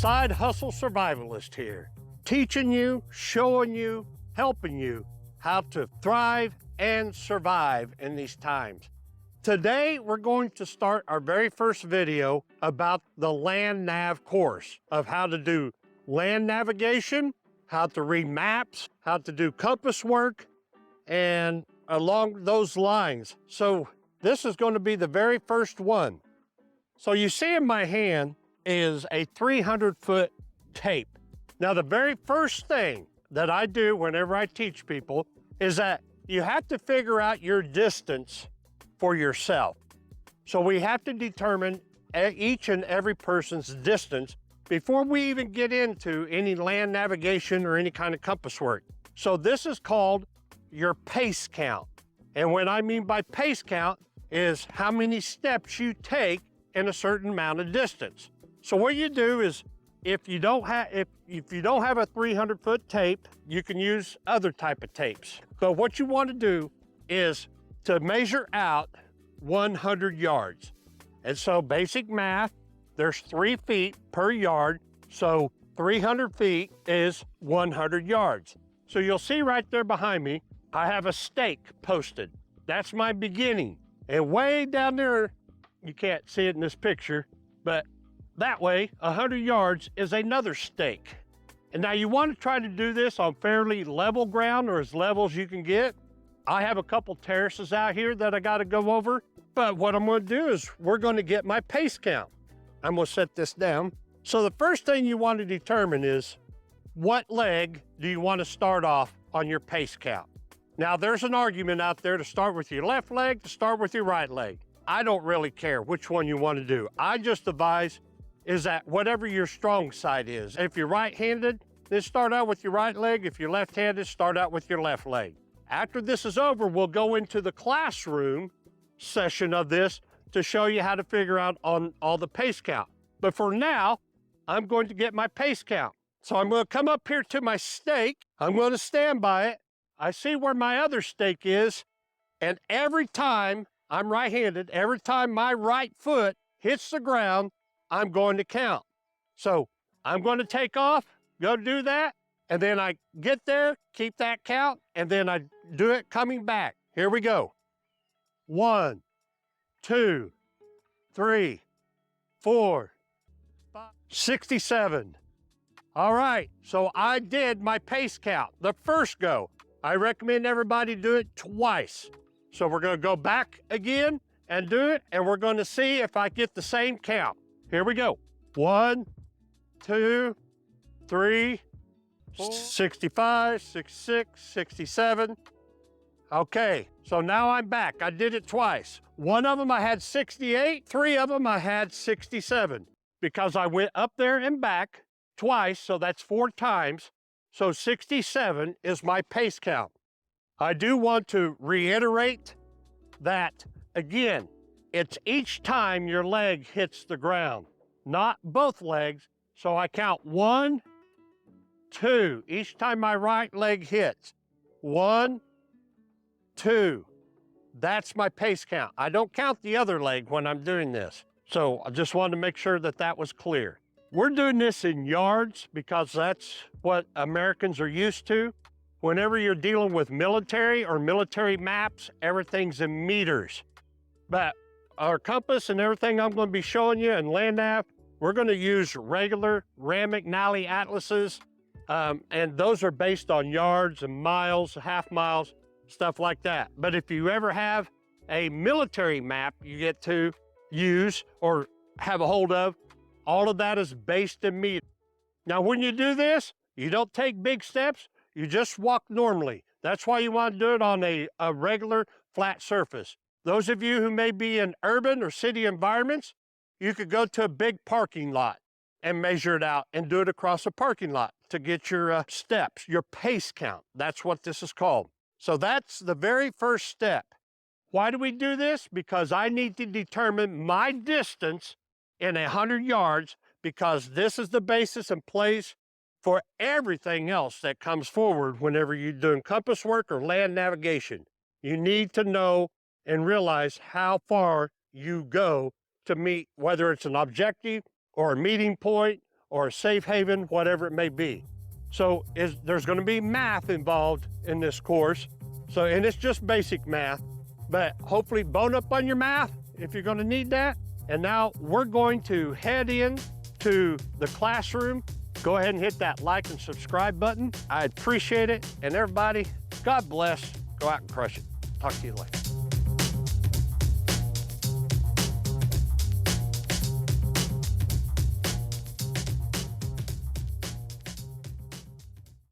Side Hustle Survivalist here, teaching you, showing you, helping you how to thrive and survive in these times. Today, we're going to start our very first video about the land nav course of how to do land navigation, how to read maps, how to do compass work, and along those lines. So this is going to be the very first one. So you see in my hand is a 300-foot tape. Now, the very first thing that I do whenever I teach people is that you have to figure out your distance for yourself. So we have to determine each and every person's distance before we even get into any land navigation or any kind of compass work. So this is called your pace count. And what I mean by pace count is how many steps you take in a certain amount of distance. So what you do is, if you don't have a 300-foot tape, you can use other type of tapes. But what you want to do is to measure out 100 yards. And so basic math, there's 3 feet per yard. So 300 feet is 100 yards. So you'll see right there behind me, I have a stake posted. That's my beginning. And way down there, you can't see it in this picture, but that way, 100 yards is another stake. And now you want to try to do this on fairly level ground, or as level as you can get. I have a couple terraces out here that I got to go over, but what I'm going to do is we're going to get my pace count. I'm going to set this down. So the first thing you want to determine is, what leg do you want to start off on your pace count? Now, there's an argument out there to start with your left leg, to start with your right leg. I don't really care which one you want to do. I just advise is that whatever your strong side is. If you're right-handed, then start out with your right leg. If you're left-handed, start out with your left leg. After this is over, we'll go into the classroom session of this to show you how to figure out on all the pace count. But for now, I'm going to get my pace count. So I'm going to come up here to my stake. I'm going to stand by it. I see where my other stake is, and every time I'm right-handed, every time my right foot hits the ground, I'm going to count. So I'm going to take off, go do that, and then I get there, keep that count, and then I do it coming back. Here we go. 1, 2, 3, 4, 5, 67. All right, so I did my pace count, the first go. I recommend everybody do it twice. So we're going to go back again and do it, and we're going to see if I get the same count. Here we go. 1, 2, 3, 4, 65, 66, 67. Okay, so now I'm back. I did it twice. One of them I had 68, 3 of them I had 67, because I went up there and back twice, so that's 4 times. So 67 is my pace count. I do want to reiterate that, again, it's each time your leg hits the ground, not both legs. So I count 1, 2, each time my right leg hits. 1, 2, that's my pace count. I don't count the other leg when I'm doing this. So I just wanted to make sure that that was clear. We're doing this in yards because that's what Americans are used to. Whenever you're dealing with military or military maps, everything's in meters. But our compass and everything I'm going to be showing you in land nav, we're going to use regular Rand McNally atlases, and those are based on yards and miles, half miles, stuff like that. But if you ever have a military map you get to use or have a hold of, all of that is based in meters. Now, when you do this, you don't take big steps, you just walk normally. That's why you want to do it on a regular flat surface. Those of you who may be in urban or city environments, you could go to a big parking lot and measure it out and do it across a parking lot to get your steps, your pace count. That's what this is called. So that's the very first step. Why do we do this? Because I need to determine my distance in 100 yards, because this is the basis and place for everything else that comes forward whenever you're doing compass work or land navigation. You need to know and realize how far you go to meet, whether it's an objective or a meeting point or a safe haven, whatever it may be. So there's going to be math involved in this course. So, and it's just basic math, but hopefully bone up on your math if you're going to need that. And now we're going to head in to the classroom. Go ahead and hit that like and subscribe button. I appreciate it. And everybody, God bless. Go out and crush it. Talk to you later.